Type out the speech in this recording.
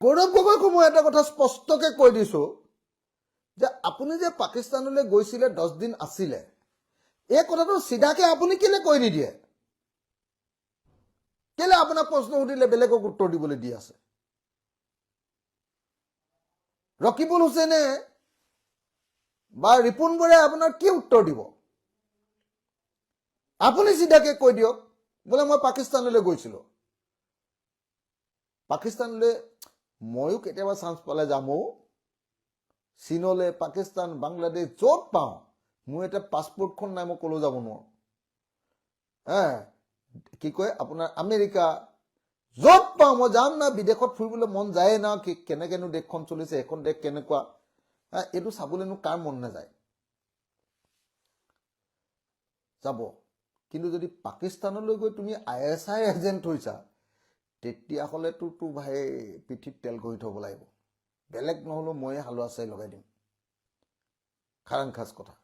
গৌৰৱ গগৈক মই এটা কথা স্পষ্টকৈ কৈ দিছোঁ যে আপুনি যে পাকিস্তানলৈ গৈছিলে 10 দিন আছিলে এই কথাটো চিধাকে আপুনি কেলে কৈ নিদিয়ে কেলে আপোনাক প্ৰশ্ন সুধিলে বেলেগক উত্তৰ দিবলৈ দি আছে ৰকিবুল হুছেইনে বা ৰিপুন বৰাই আপোনাৰ কি উত্তৰ দিব আপুনি চিধাকে কৈ দিয়ক বোলে মই পাকিস্তানলৈ গৈছিলোঁ পাকিস্তানলৈ ময়ো কেতিয়াবা চান্স পালে যামো চীনলৈ পাকিস্তান বাংলাদেশ য'ত পাওঁ মোৰ এটা পাছপোৰ্টখন নাই মই ক'লৈ যাব নোৱাৰো কি কয় আপোনাৰ আমেৰিকা য'ত পাওঁ মই যাম না বিদেশত ফুৰিবলৈ মন যায় না কেনেকেনো দেশখন চলিছে এখন দেশ কেনেকুৱা এইটো চাবলৈনো কাৰ মন নাযায় যাব কিন্তু যদি পাকিস্তানলৈ গৈ তুমি ISI এজেণ্ট হৈছা তেতিয়াহ'লেতো ভাই পিঠিত তেল ঘঁহি থ'ব লাগিব বেলেগ নহ'লেও ময়ে হালোৱা চাই লগাই দিম খাৰাং খাচ কথা